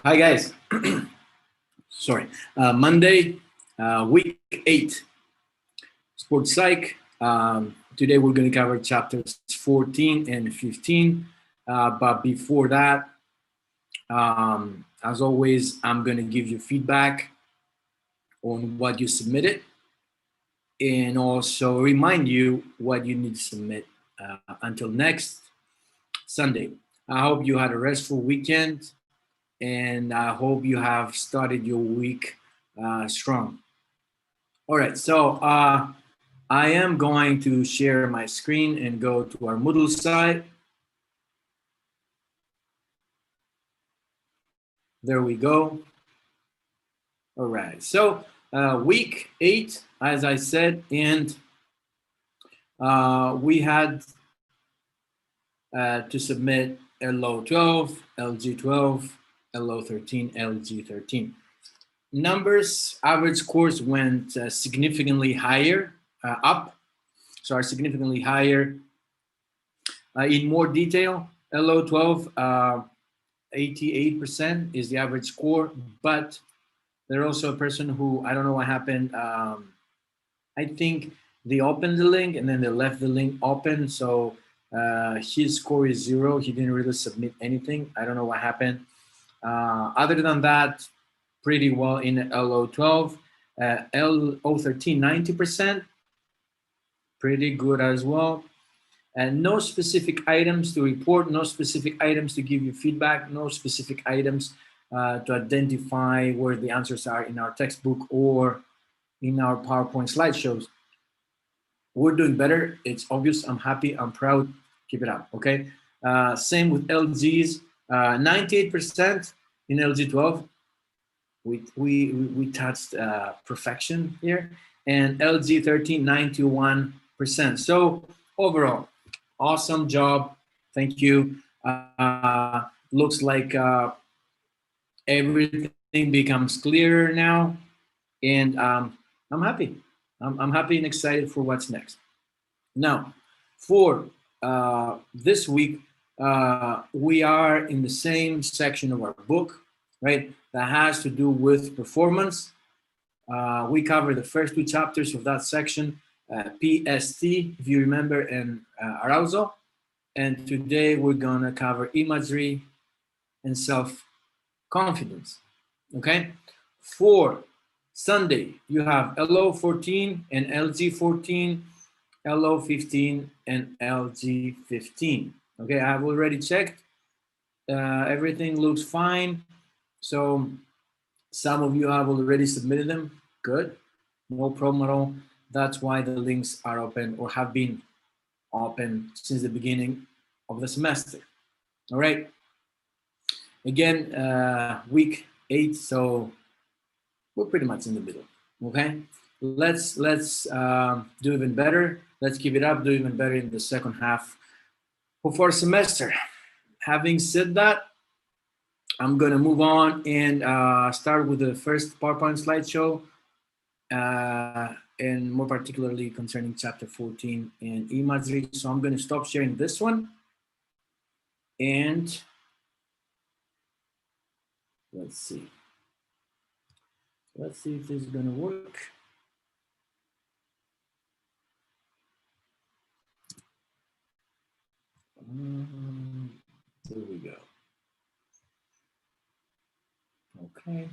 Hi guys. Sorry. Monday, week 8, Sports Psych. Today we're going to cover chapters 14 and 15. But before that, as always, I'm going to give you feedback on what you submitted and also remind you what you need to submit until next Sunday. I hope you had a restful weekend, and I hope you have started your week strong. All right, so I am going to share my screen and go to our Moodle site. There we go. All right, so week 8, as I said, and we had to submit LO12, LG12, LO13, LG13. Numbers, average scores went significantly higher, up, sorry, significantly higher. In more detail, LO12, 88% is the average score, but there's also a person who, I don't know what happened. I think they opened the link and then they left the link open. So his score is 0. He didn't really submit anything. I don't know what happened. Other than that, pretty well in LO12. LO13, 90%, pretty good as well. And no specific items to report, no specific items to give you feedback, no specific items to identify where the answers are in our textbook or in our PowerPoint slideshows. We're doing better. It's obvious. I'm happy. I'm proud. Keep it up, okay? Same with LGs, 98% in LG12. We touched perfection here, and LG13, 91%. So overall, awesome job. Thank you. Looks like everything becomes clearer now, and I'm happy. I'm happy and excited for what's next. Now, for this week, we are in the same section of our book, right? That has to do with performance. We cover the first 2 chapters of that section, PST, if you remember, and arousal. And today we're gonna cover imagery and self-confidence, okay? For Sunday, you have LO14 and LG14, LO15 and LG15. Okay, I've already checked. Everything looks fine. So some of you have already submitted them. Good, no problem at all. That's why the links are open or have been open since the beginning of the semester. All right. Again, week 8, so we're pretty much in the middle. Okay, let's do even better. Let's keep it up, do even better in the second half of our semester. Having said that, I'm gonna move on and start with the first PowerPoint slideshow, and more particularly concerning chapter 14 and imagery. So I'm gonna stop sharing this one, and let's see if this is gonna work. There we go. Okay.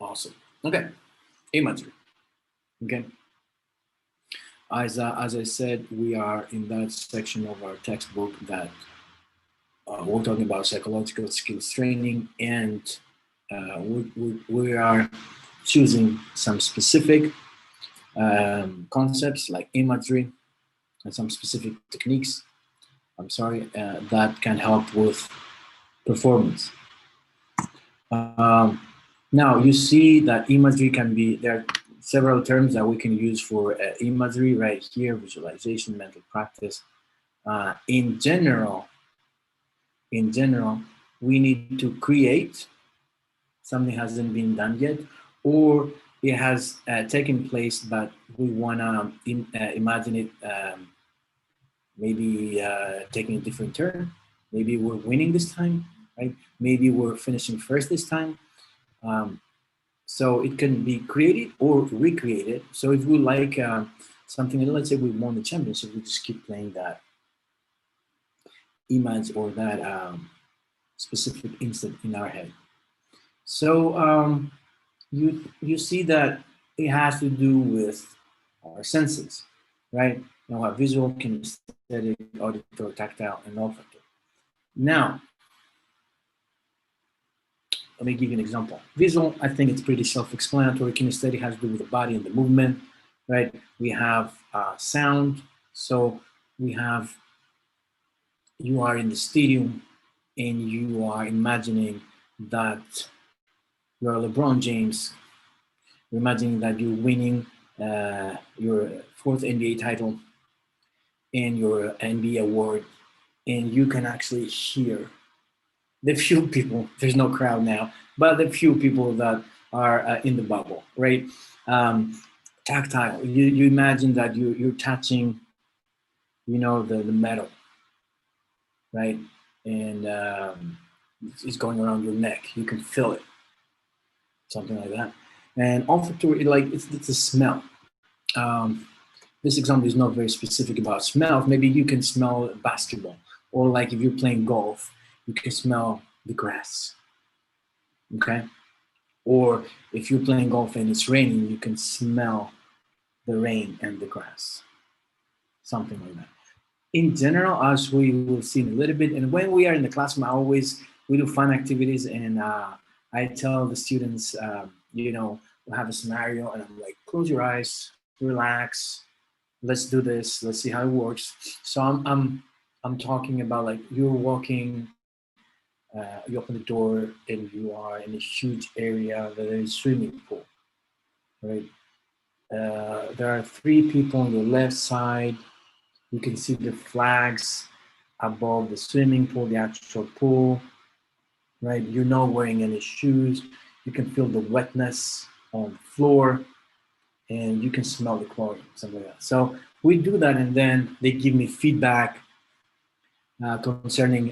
Awesome. Okay. Imagery. Okay. As I said, we are in that section of our textbook that we're talking about psychological skills training, and we are choosing some specific concepts like imagery and some specific techniques, that can help with performance. Now you see that imagery can be, there are several terms that we can use for imagery right here: visualization, mental practice. In general, we need to create something hasn't been done yet, or it has taken place, but we want to imagine it maybe taking a different turn. Maybe we're winning this time, right? Maybe we're finishing first this time. So it can be created or recreated. So if we like something, let's say we won the championship, we just keep playing that image or that specific instant in our head. So you see that it has to do with our senses, right? Now, our visual, kinesthetic, auditory, tactile, and olfactory. Now, let me give you an example. Visual, I think it's pretty self-explanatory. Kinesthetic has to do with the body and the movement, right? We have sound. So we have, you are in the stadium and you are imagining that you're LeBron James. You're imagining that you're winning your fourth NBA title and your NBA award, and you can actually hear the few people, there's no crowd now, but the few people that are in the bubble, right? Tactile, you imagine that you're touching, the metal, right? And it's going around your neck. You can feel it, something like that. And olfactory, like it's a smell. This example is not very specific about smell. Maybe you can smell basketball, or like if you're playing golf, you can smell the grass, okay? Or if you're playing golf and it's raining, you can smell the rain and the grass, something like that. In general, as we will see in a little bit, and when we are in the classroom, we do fun activities, and I tell the students, we'll have a scenario, and I'm like, close your eyes, relax, let's do this, let's see how it works. So I'm talking about, like, you're walking, you open the door and you are in a huge area that is swimming pool, right? There are three people on the left side. You can see the flags above the swimming pool, the actual pool, right? You're not wearing any shoes. You can feel the wetness on the floor, and you can smell the chlorine, something like that. So we do that, and then they give me feedback concerning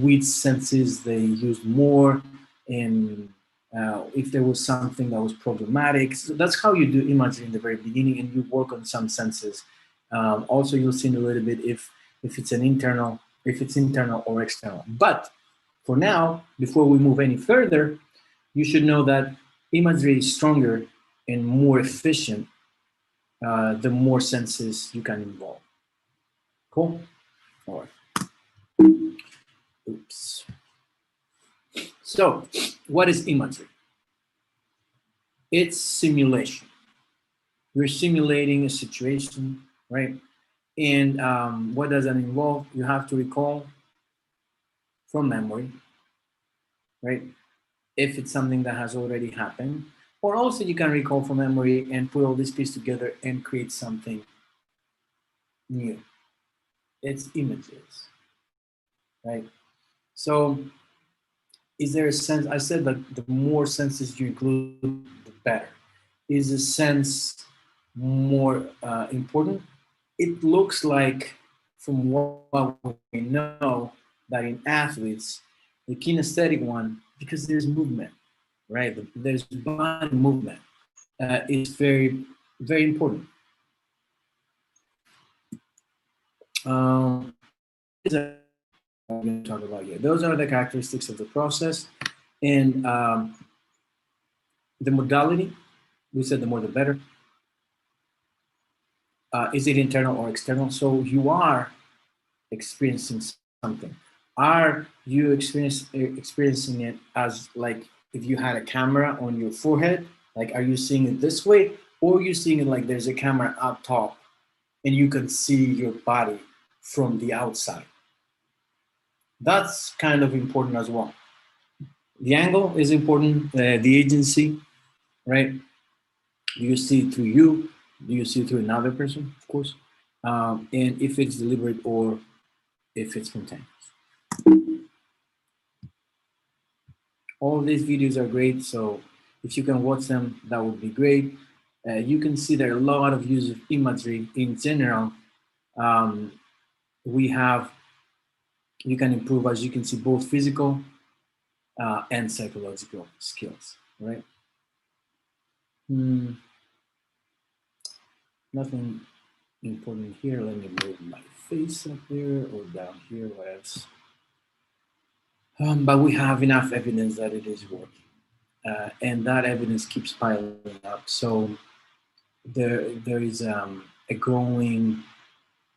which senses they used more, and if there was something that was problematic. So that's how you do imagery in the very beginning, and you work on some senses. Also, you'll see in a little bit if it's internal or external. But for now, before we move any further, you should know that imagery is stronger and more efficient the more senses you can involve. Cool? All right. Oops. So, what is imagery? It's simulation. You're simulating a situation, right? And what does that involve? You have to recall from memory, right? If it's something that has already happened, or also you can recall from memory and put all these pieces together and create something new. It's images, right? So is there a sense, I said that the more senses you include, the better. Is a sense more important? It looks like, from what we know, that in athletes, the kinesthetic one, because there's movement, right? There's body movement, is very, very important. I'm going to talk about here. Those are the characteristics of the process, and the modality. We said the more the better. Is it internal or external? So you are experiencing something. Are you experiencing it as, like, if you had a camera on your forehead? Like, are you seeing it this way, or are you seeing it like there's a camera up top and you can see your body from the outside? That's kind of important as well. The angle is important, the agency, right? Do you see it through you? Do you see it through another person, of course? And if it's deliberate or if it's spontaneous. All of these videos are great, so If you can watch them, that would be great. You can see there are a lot of use of imagery in general. Um, we have, you can improve, as you can see, both physical and psychological skills, right? Nothing important here. Let me move my face up there or down here, what else? But we have enough evidence that it is working. And that evidence keeps piling up. So there is a growing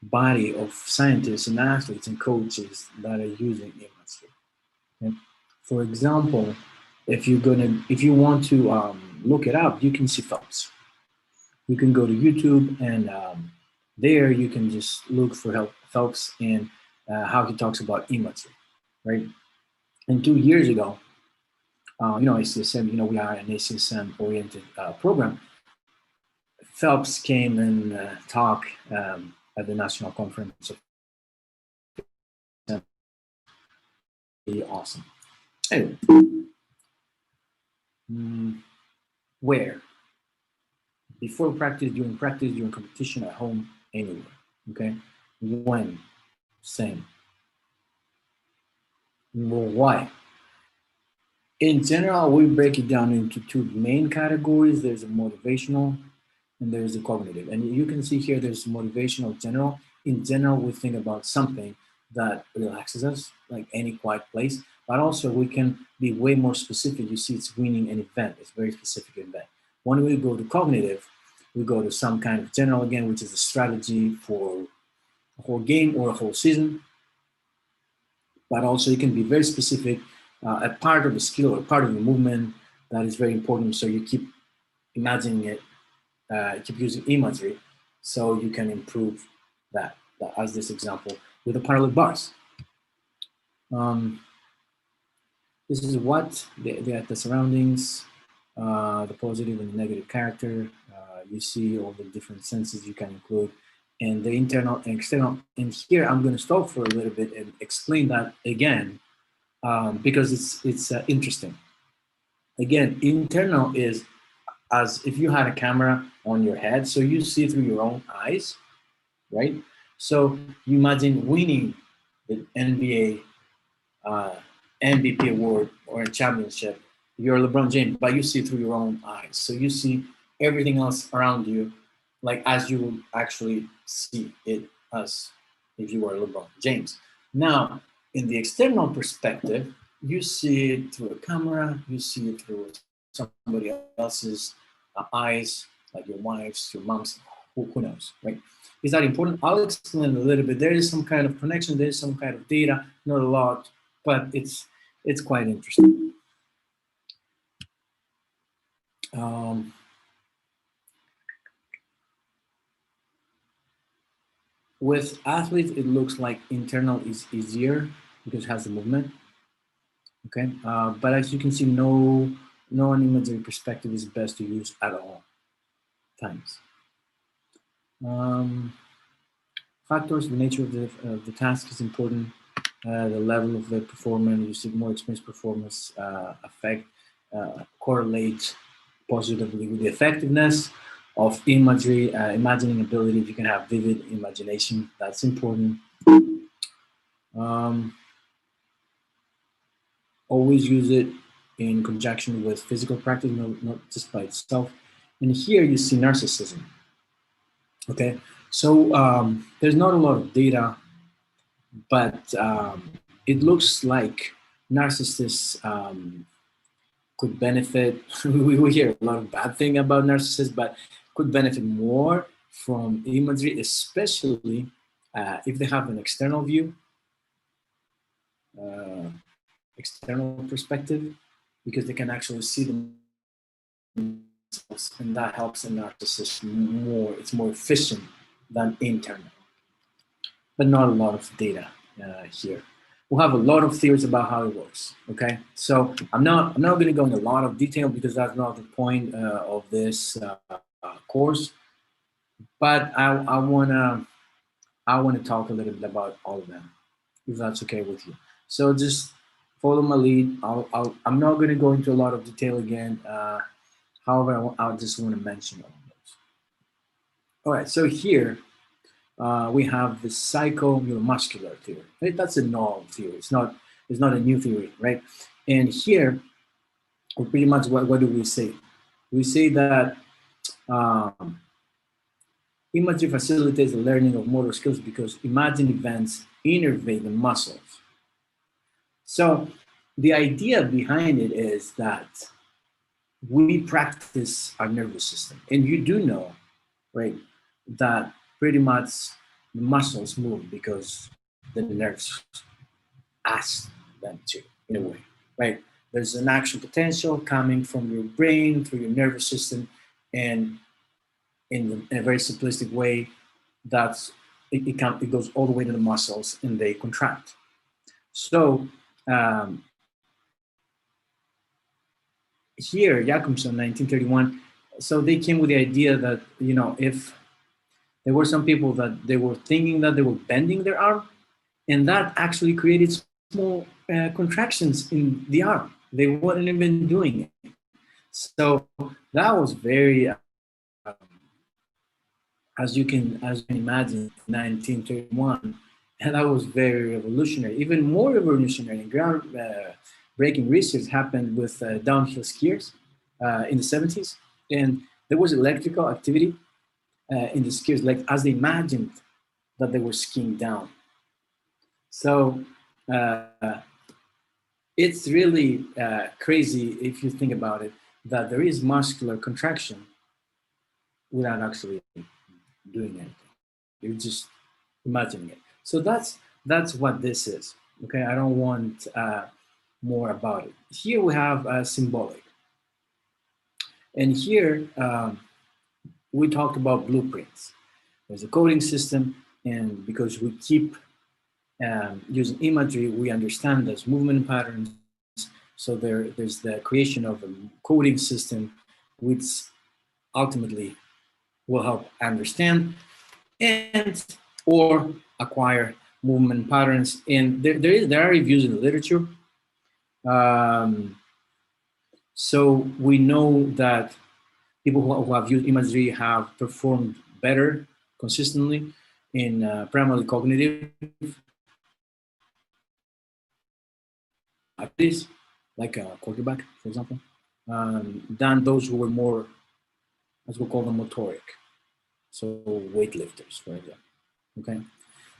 body of scientists and athletes and coaches that are using imagery. Okay? For example, if you want to look it up, you can see Phelps. You can go to YouTube and there you can just look for Phelps and how he talks about imagery, right? And 2 years ago, ACSM, we are an ACSM-oriented program. Phelps came and talked at the national conference of really awesome. Anyway, where? Before practice, during competition, at home, anywhere. Okay. When? Same. Well, why? In general, we break it down into two main categories. There's a motivational and there's a cognitive. And you can see here there's motivational general. In general, we think about something that relaxes us, like any quiet place, but also we can be way more specific. You see it's winning an event, it's a very specific event. When we go to cognitive, we go to some kind of general again, which is a strategy for a whole game or a whole season. But also it can be very specific, a part of the skill or part of the movement that is very important. So you keep imagining it, keep using imagery so you can improve that as this example with the parallel bars. This is what the surroundings, the positive and the negative character. You see all the different senses you can include, and the internal and external. And here I'm going to stop for a little bit and explain that again, because it's interesting. Again, internal is as if you had a camera on your head, so you see through your own eyes, right? So you imagine winning the NBA MVP award or a championship. You're LeBron James, but you see through your own eyes. So you see everything else around you, like as you would actually see it as if you were LeBron James. Now, in the external perspective, you see it through a camera, you see it through somebody else's eyes, like your wife's, your mom's, who knows, right? Is that important? I'll explain a little bit. There is some kind of connection, there is some kind of data, not a lot, but it's quite interesting. With athletes, it looks like internal is easier because it has the movement. Okay, but as you can see, no imagery perspective is best to use at all times. Factors: the nature of the task is important. The level of the performance, you see more experienced performance affect correlate positively with the effectiveness of imagery, imagining ability. If you can have vivid imagination, that's important. Always use it in conjunction with physical practice, not just by itself. And here you see narcissism. Okay, so there's not a lot of data, but it looks like narcissists could benefit. We hear a lot of bad thing about narcissists, but could benefit more from imagery, especially if they have an external view, external perspective, because they can actually see themselves, and that helps a narcissist more. It's more efficient than internal, but not a lot of data here. We'll have a lot of theories about how it works. Okay, so I'm not going to go into a lot of detail because that's not the point of this course. But I wanna talk a little bit about all of them, if that's okay with you. So just follow my lead. I'm not going to go into a lot of detail again. However, I just want to mention all of those. All right, so here we have the psychoneuromuscular theory. Right? That's a novel theory. It's not a new theory, right? And here, pretty much what do we say? We say that imagery facilitates the learning of motor skills because imagined events innervate the muscles. So the idea behind it is that we practice our nervous system. And you do know, right, that pretty much the muscles move because the nerves ask them to, in a way, right? There's an action potential coming from your brain through your nervous system, and in a very simplistic way, that's it goes all the way to the muscles and they contract. So here, Jakobson, 1931, so they came with the idea that, you know, if there were some people that they were thinking that they were bending their arm, and that actually created small contractions in the arm. They weren't even doing it. So that was very, as you can imagine, 1931, and that was very revolutionary. Even more revolutionary, ground-breaking research happened with downhill skiers in the 70s, and there was electrical activity in the skiers, like as they imagined that they were skiing down. So it's really crazy if you think about it, that there is muscular contraction without actually doing anything. You're just imagining it. So that's what this is. Okay, I don't want more about it. Here we have symbolic, and here we talked about blueprints. There's a coding system, and because we keep using imagery, we understand there's movement patterns. So there's the creation of a coding system, which ultimately will help understand and or acquire movement patterns. And there are reviews in the literature. So we know that people who have used imagery have performed better consistently in primarily cognitive activities, like a quarterback, for example, than those who were more, as we call them, motoric. So weightlifters, for example. Okay,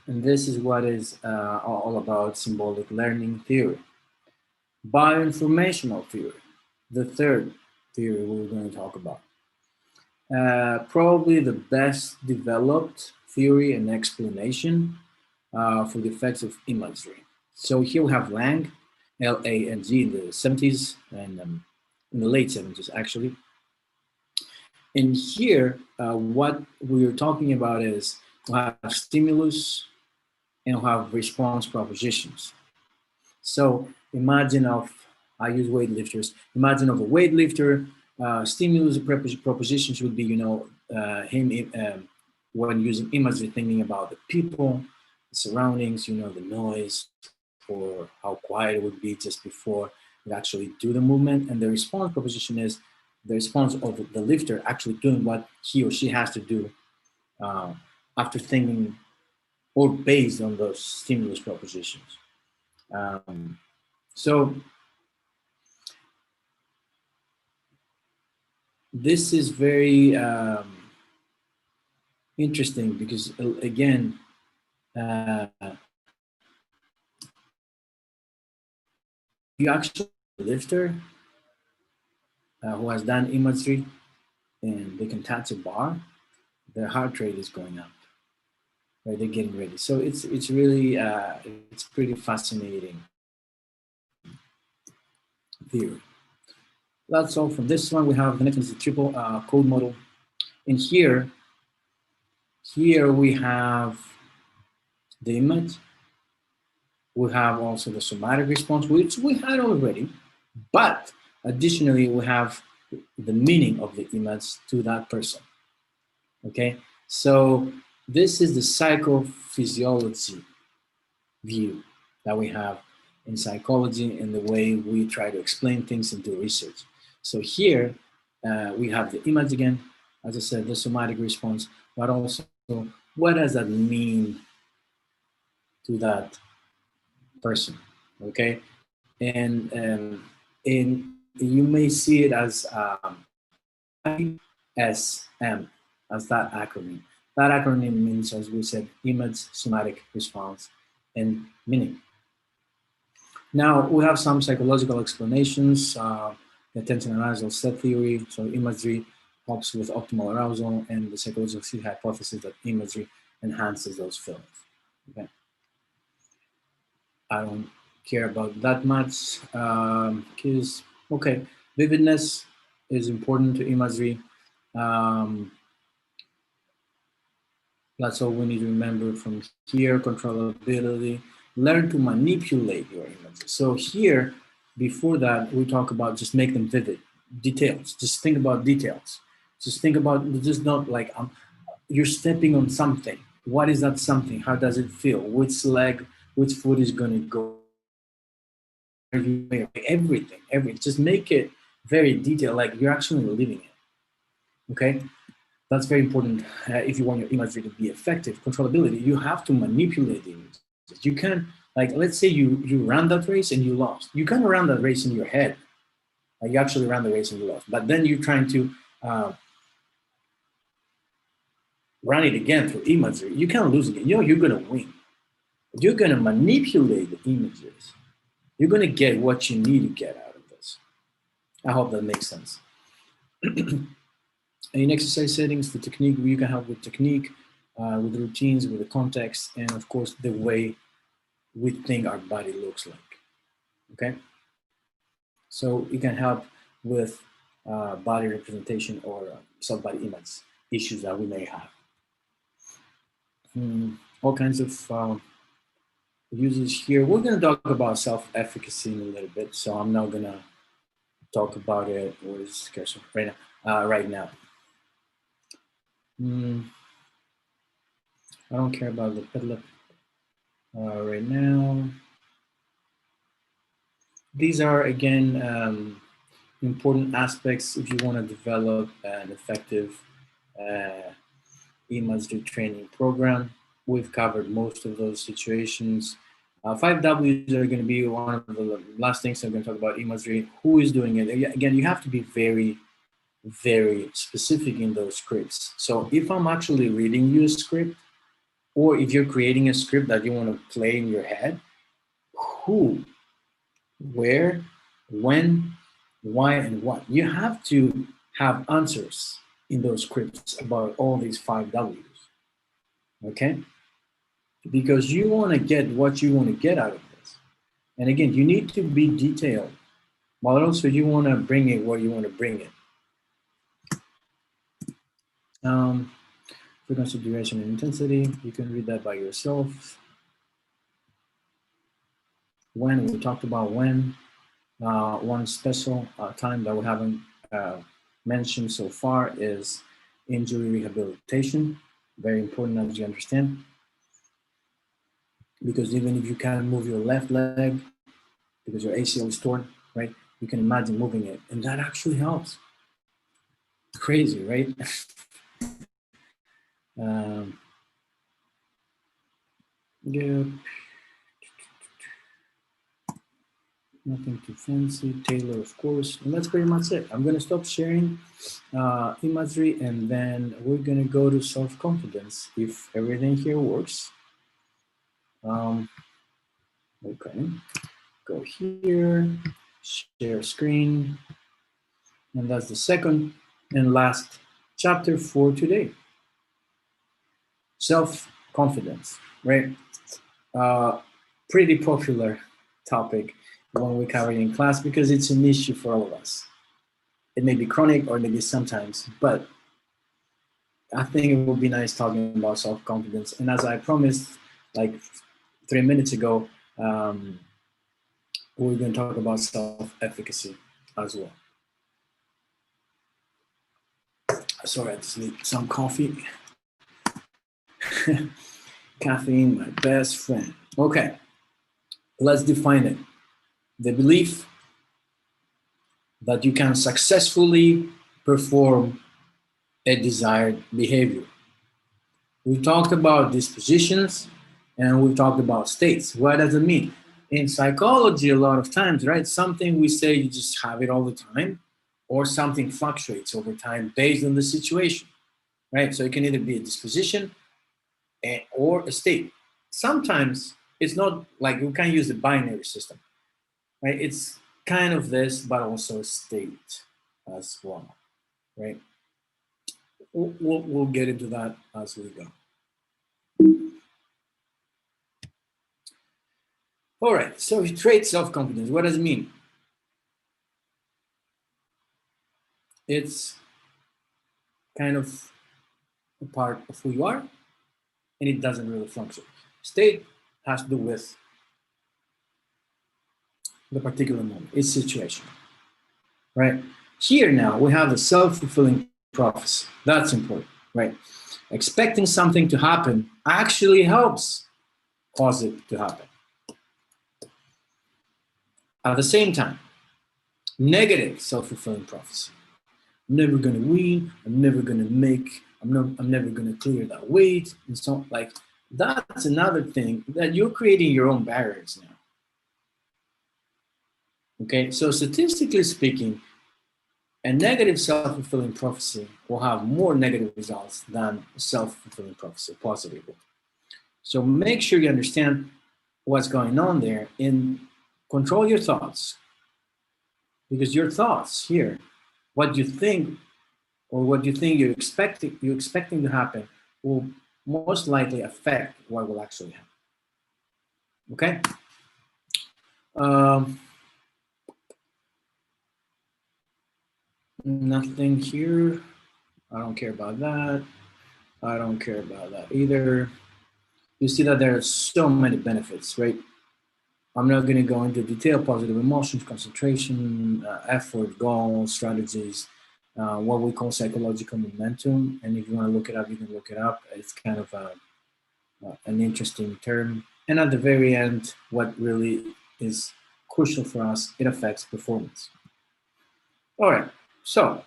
and this is what is all about symbolic learning theory. Bioinformational theory, the third theory we're going to talk about. Probably the best developed theory and explanation for the effects of imagery. So here we have Lang, L-A-N-G, in the 70s and in the late 70s, actually. And here, what we're talking about is we have stimulus and we have response propositions. So imagine I use weightlifters. Imagine of a weightlifter, stimulus propositions would be, you know, him when using imagery, thinking about the people, the surroundings, you know, the noise, or how quiet it would be just before you actually do the movement. And the response proposition is the response of the lifter actually doing what he or she has to do after thinking or based on those stimulus propositions. So this is very interesting because, again, you actually lifter who has done imagery and they can touch a bar, their heart rate is going up, right? They're getting ready. So it's really it's pretty fascinating theory. That's all from this one. We have the next one is the triple code model, and here we have the image. We have also the somatic response, which we had already, but additionally, we have the meaning of the image to that person. Okay, so this is the psychophysiology view that we have in psychology and the way we try to explain things and do research. So here, We have the image again, as I said, the somatic response, but also what does that mean to that person, okay? And you may see it as ISM, as that acronym. That acronym means, as we said, image, somatic response, and meaning. Now, we have some psychological explanations, the attention arousal set theory, so imagery helps with optimal arousal, and the psychological hypothesis that imagery enhances those feelings. Okay. I don't care about that much because, okay, vividness is important to imagery. That's all we need to remember from here. Controllability, learn to manipulate your images. So here, before that, we talk about just make them vivid, details. Just think about details. Just think about, just not like you're stepping on something. What is that something? How does it feel? Which leg, which foot is going to go? Everything. Just make it very detailed, like you're actually living it. Okay. That's very important if you want your imagery to be effective. Controllability, you have to manipulate the images. You can, like, let's say you ran that race and you lost. You can run that race in your head. Like, you actually ran the race and you lost. But then you're trying to run it again through imagery. You can't lose again. You know, you're going to win. You're going to manipulate the images. You're going to get what you need to get out of this. I hope that makes sense. In exercise settings, the technique, you can help with technique, with the routines, with the context, and of course, the way we think our body looks like, okay? So it can help with body representation or self-body image issues that we may have. All kinds of uses here. We're gonna talk about self-efficacy in a little bit, so I'm not gonna talk about it with right now. I don't care about the PED305 right now. These are, again, important aspects if you want to develop an effective imagery training program. We've covered most of those situations. 5 W's are going to be one of the last things I'm going to talk about imagery. Who is doing it? Again, you have to be very, very specific in those scripts. So if I'm actually reading you a script, or if you're creating a script that you want to play in your head, who, where, when, why, and what. You have to have answers in those scripts about all these 5 W's, okay? Because you want to get what you want to get out of this. And again, you need to be detailed, but also you want to bring it where you want to bring it. Frequency, duration, and intensity, you can read that by yourself. When, we talked about when. One special time that we haven't mentioned so far is injury rehabilitation. Very important, as you understand. Because even if you can't move your left leg because your ACL is torn, right? You can imagine moving it, and that actually helps. Crazy, right? Yeah. Nothing too fancy. Taylor, of course, and that's pretty much it. I'm gonna stop sharing imagery, and then we're gonna go to self-confidence if everything here works. Okay, go here, share screen, and that's the second and last chapter for today. Self-confidence, right? Pretty popular topic when we cover it in class because it's an issue for all of us. It may be chronic or maybe sometimes, but I think it would be nice talking about self-confidence. And as I promised like 3 minutes ago, we're going to talk about self-efficacy as well. Sorry, I just need some coffee. Caffeine, my best friend. Okay, let's define it. The belief that you can successfully perform a desired behavior. We talked about dispositions and we talked about states. What does it mean? In psychology, a lot of times, right? Something we say you just have it all the time, or something fluctuates over time based on the situation, right? So it can either be a disposition or a state. Sometimes it's not like we can't use the binary system, right? It's kind of this, but also a state as well, right? We'll get into that as we go. All right, so trait self-confidence, what does it mean? It's kind of a part of who you are, and it doesn't really function. State has to do with the particular moment, its situation, right? Here now, we have the self-fulfilling prophecy. That's important, right? Expecting something to happen actually helps cause it to happen. At the same time, negative self-fulfilling prophecy. I'm never gonna win, I'm never gonna make, I'm never gonna clear that weight, and so like that's another thing that you're creating your own barriers now. Okay, so statistically speaking, a negative self-fulfilling prophecy will have more negative results than self-fulfilling prophecy, positive. So make sure you understand what's going on there and control your thoughts. Because your thoughts here, what you think or what you think you're expecting to happen will most likely affect what will actually happen. Okay? Nothing here. I don't care about that. I don't care about that either. You see that there are so many benefits, right? I'm not going to go into detail, positive emotions, concentration, effort, goals, strategies, what we call psychological momentum. And if you want to look it up, you can look it up. It's kind of an interesting term. And at the very end, what really is crucial for us, it affects performance. All right, so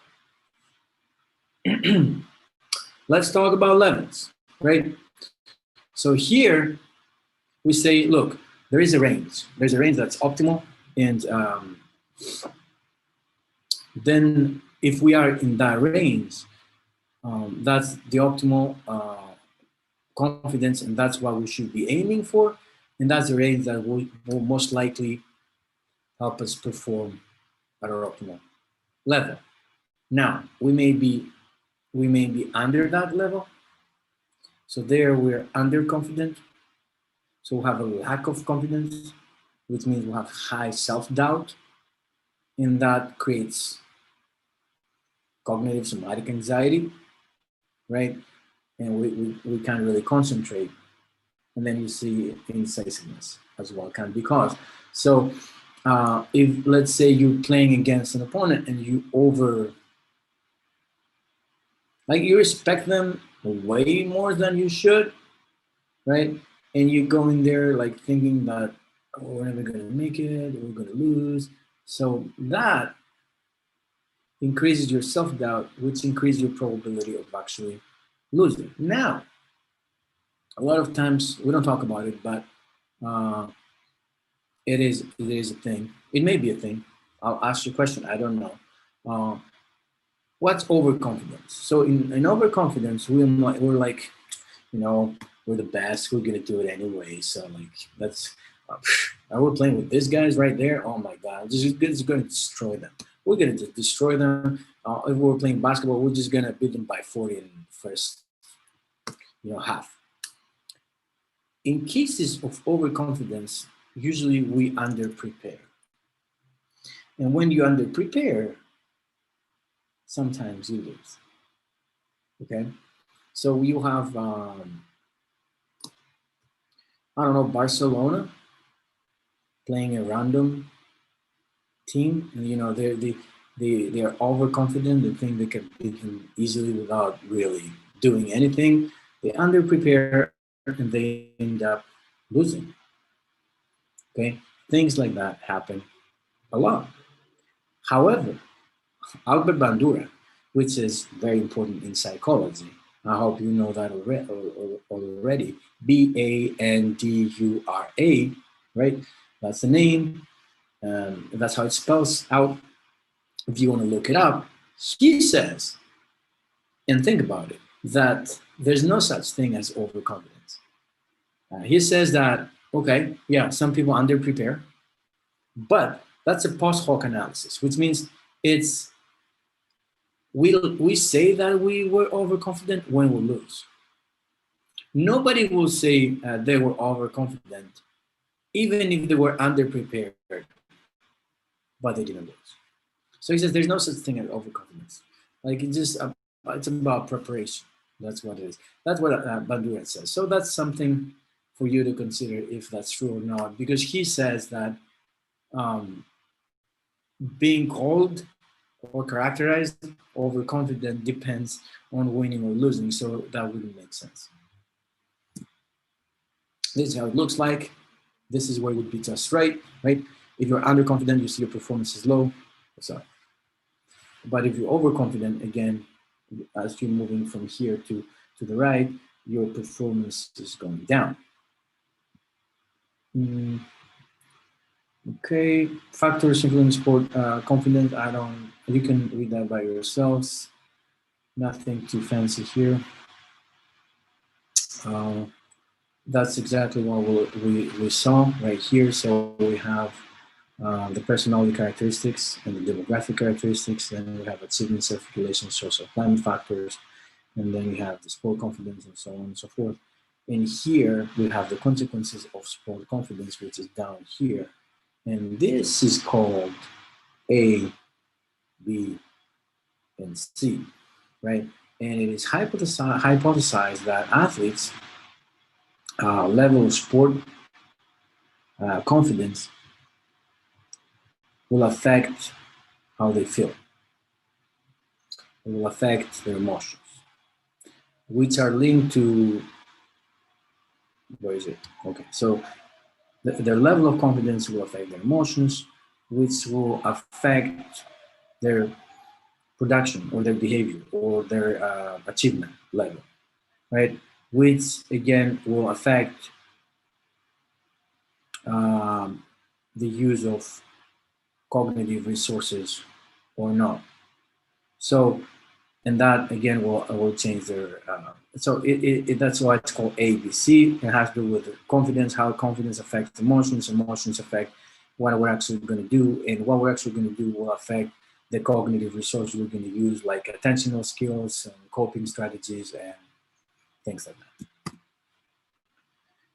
let's talk about levels, right? So here we say, look, there is a range. There's a range that's optimal. And then if we are in that range, that's the optimal confidence, and that's what we should be aiming for. And that's the range that will most likely help us perform at our optimal level. Now, we may be under that level. So there we're underconfident. So we have a lack of confidence, which means we have high self-doubt, and that creates cognitive somatic anxiety, right? And we can't really concentrate. And then you see indecisiveness as well, can be caused. So if, let's say, you're playing against an opponent and you you respect them way more than you should, right? And you go in there like thinking that, oh, we're never gonna make it, we're gonna lose. So that increases your self-doubt, which increases your probability of actually losing. Now, a lot of times we don't talk about it, but it is a thing. It may be a thing. I'll ask you a question. I don't know. What's overconfidence? So in overconfidence, we're like, we're the best. We're gonna do it anyway. So like, that's. Are we playing with these guys right there? Oh my God, this is going to destroy them. We're going to destroy them. If we're playing basketball, we're just going to beat them by 40 in the first, half. In cases of overconfidence, usually we underprepare. And when you underprepare, sometimes you lose. Okay? So you have, I don't know, Barcelona playing a random team, and they're overconfident. They think they can beat him easily without really doing anything. They underprepare and they end up losing. Okay, things like that happen a lot. However, Albert Bandura, which is very important in psychology. I hope you know that already. Bandura, right? That's the name. That's how it spells out. If you want to look it up, he says, and think about it, that there's no such thing as overconfidence. He says that, okay, yeah, some people underprepare, but that's a post hoc analysis, which means it's we say that we were overconfident when we lose. Nobody will say they were overconfident, even if they were underprepared, but they didn't lose. So he says there's no such thing as overconfidence. Like it's about preparation. That's what it is. That's what Bandura says. So that's something for you to consider if that's true or not, because he says that being called or characterized overconfident depends on winning or losing. So that wouldn't make sense. This is how it looks like. This is where it would be just right? If you're underconfident, you see your performance is low. Sorry. But if you're overconfident, again, as you're moving from here to the right, your performance is going down. Okay, factors influence sport confidence. You can read that by yourselves. Nothing too fancy here. That's exactly what we saw right here. So we have the personality characteristics and the demographic characteristics. Then we have achievement, self-regulation, social climate factors. And then we have the sport confidence and so on and so forth. And here we have the consequences of sport confidence, which is down here. And this is called A, B, and C, right? And it is hypothesized that athletes' level of sport confidence will affect how they feel. It will affect their emotions, which are linked to, where is it? Okay, so their level of confidence will affect their emotions, which will affect their production or their behavior or their achievement level, right? Which again will affect the use of cognitive resources or not. So, and that again will change their. So that's why it's called ABC. It has to do with confidence, how confidence affects emotions. Emotions affect what we're actually going to do, and what we're actually going to do will affect the cognitive resources we're going to use, like attentional skills and coping strategies and things like that.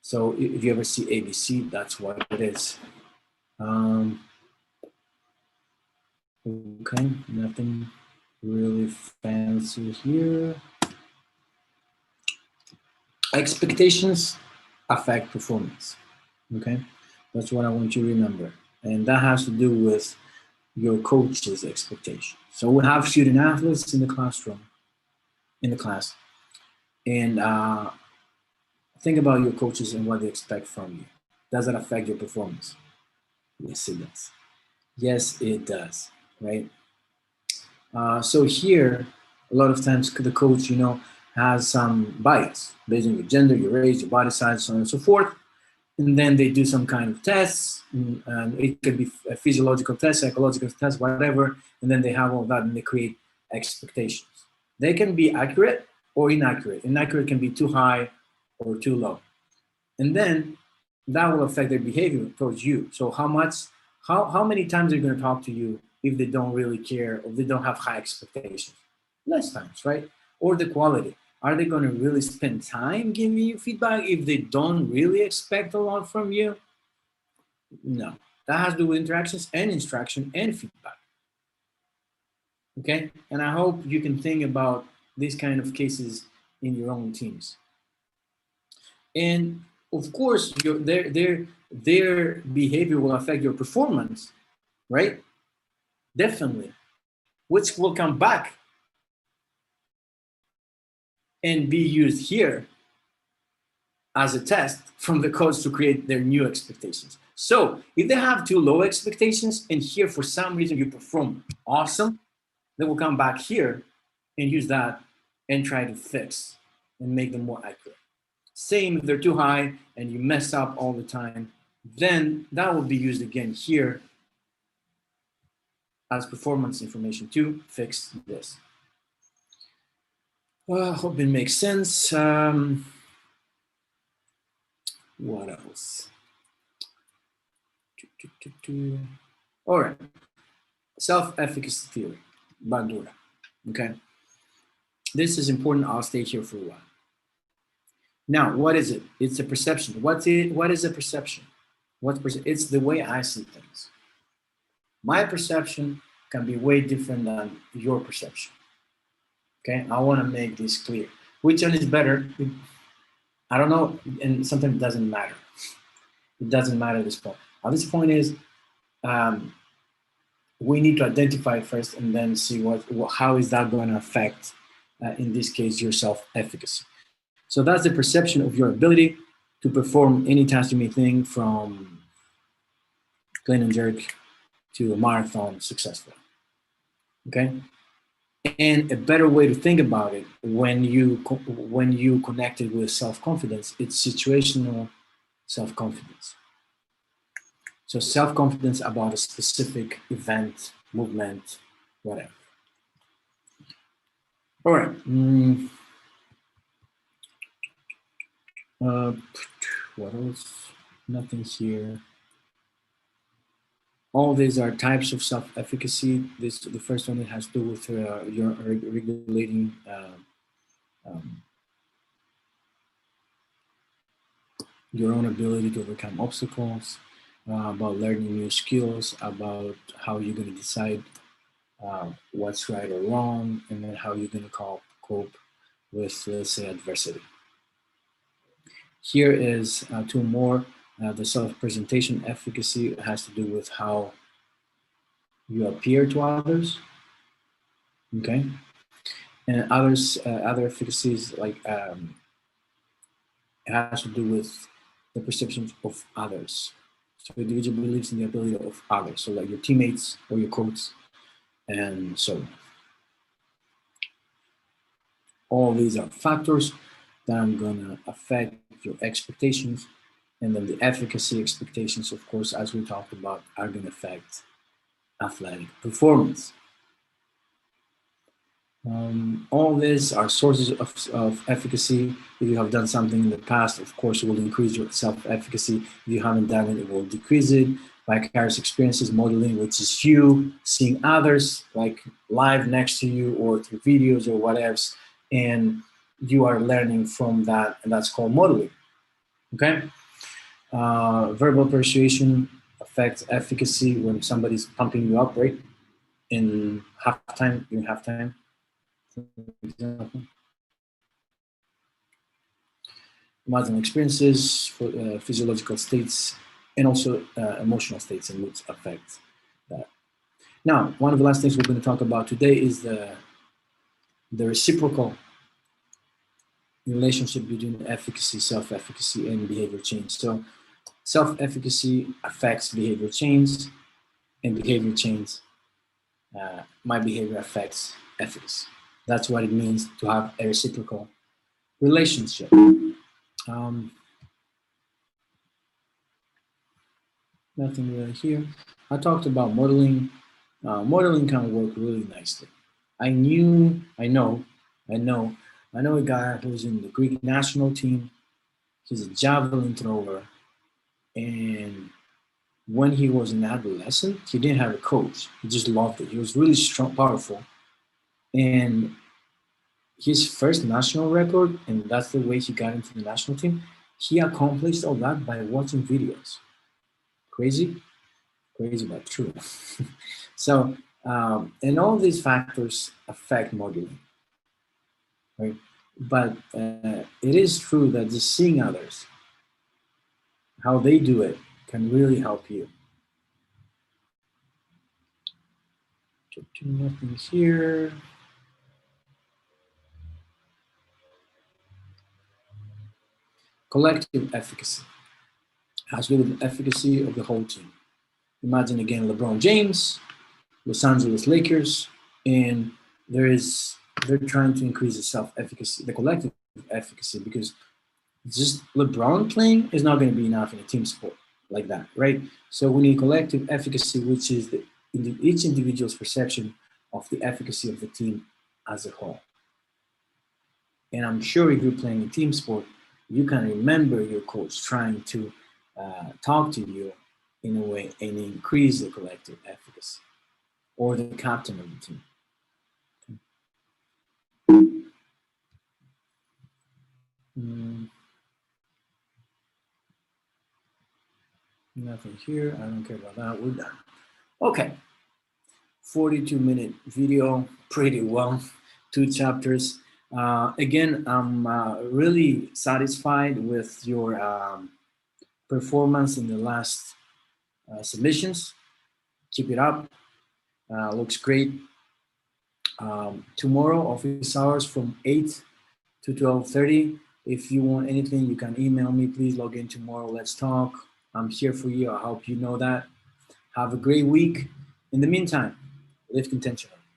So if you ever see ABC, that's what it is. Okay, nothing really fancy here. Expectations affect performance. Okay, that's what I want you to remember, and that has to do with your coach's expectation. So we have student athletes in the classroom, in the class, and think about your coaches and what they expect from you. Does it affect your performance? Yes, it does. Yes, it does. Right. So here, a lot of times the coach, has some bias based on your gender, your age, your body size, so on and so forth. And then they do some kind of tests, and it could be a physiological test, psychological test, whatever. And then they have all that and they create expectations. They can be accurate or inaccurate. Inaccurate can be too high or too low. And then that will affect their behavior towards you. So how many times they're going to talk to you if they don't really care or they don't have high expectations? Less times, right? Or the quality. Are they going to really spend time giving you feedback if they don't really expect a lot from you? No. That has to do with interactions and instruction and feedback. Okay? And I hope you can think about these kind of cases in your own teams. And of course, their behavior will affect your performance, right? Definitely. Which will come back and be used here as a test from the coach to create their new expectations. So if they have too low expectations and here for some reason you perform awesome, they will come back here and use that and try to fix and make them more accurate. Same if they're too high and you mess up all the time, then that will be used again here as performance information to fix this. Well, I hope it makes sense. What else? All right. Self-efficacy theory, Bandura. Okay. This is important. I'll stay here for a while. Now, what is it? It's a perception. What is a perception? It's the way I see things. My perception can be way different than your perception. Okay, I want to make this clear. Which one is better? I don't know, and sometimes it doesn't matter. It doesn't matter at this point. At this point is we need to identify it first and then see how is that going to affect, in this case, your self-efficacy. So that's the perception of your ability to perform any task you may think, from clean and jerk to a marathon successfully. Okay? And a better way to think about it when you connect it with self-confidence, it's situational self-confidence. So self-confidence about a specific event, movement, whatever. All right. What else? Nothing here. All these are types of self-efficacy. The first one, it has to do with your regulating your own ability to overcome obstacles, about learning new skills, about how you're going to decide what's right or wrong, and then how you're going to cope with, let's say, adversity. Here is two more. The self-presentation efficacy has to do with how you appear to others. Okay, and other efficacies, like it has to do with the perception of others. So the individual believes in the ability of others, so like your teammates or your coaches, and so on. All these are factors that are going to affect your expectations, and then the efficacy expectations, of course, as we talked about, are going to affect athletic performance. All these are sources of efficacy. If you have done something in the past, of course, it will increase your self-efficacy. If you haven't done it, it will decrease it. Vicarious experiences, modeling, which is you seeing others like live next to you or through videos or whatever, and you are learning from that, and that's called modeling. Okay. Verbal persuasion affects efficacy when somebody's pumping you up, right? In halftime, during halftime. Imagined experiences, physiological states, and also emotional states and moods affect that. Now, one of the last things we're going to talk about today is the reciprocal relationship between efficacy, self-efficacy, and behavior change. So self-efficacy affects behavior change, and behavior change, my behavior affects efficacy. That's what it means to have a reciprocal relationship. Nothing really here. I talked about modeling. Modeling can work really nicely. I know a guy who's in the Greek national team. He's a javelin thrower, and when he was an adolescent, he didn't have a coach. He just loved it. He was really strong, powerful, and his first national record, and that's the way he got into the national team. He accomplished all that by watching videos. Crazy but true. So, and all these factors affect modeling, right? But it is true that just seeing others, how they do it, can really help you. Nothing here. Collective efficacy has to do with the efficacy of the whole team. Imagine again LeBron James, Los Angeles Lakers, and there is they're trying to increase the self-efficacy, the collective efficacy, because just LeBron playing is not going to be enough in a team sport like that, right? So we need collective efficacy, which is each individual's perception of the efficacy of the team as a whole. And I'm sure if you're playing a team sport, you can remember your coach trying to talk to you in a way and increase the collective efficacy, or the captain of the team. Nothing here. I don't care about that. We're done. Okay. 42-minute video, pretty well. 2 chapters. Again, I'm really satisfied with your performance in the last submissions. Keep it up. Looks great. Tomorrow, office hours from 8 to 12:30. If you want anything, you can email me. Please log in tomorrow. Let's talk. I'm here for you. I hope you know that. Have a great week. In the meantime, live intentional.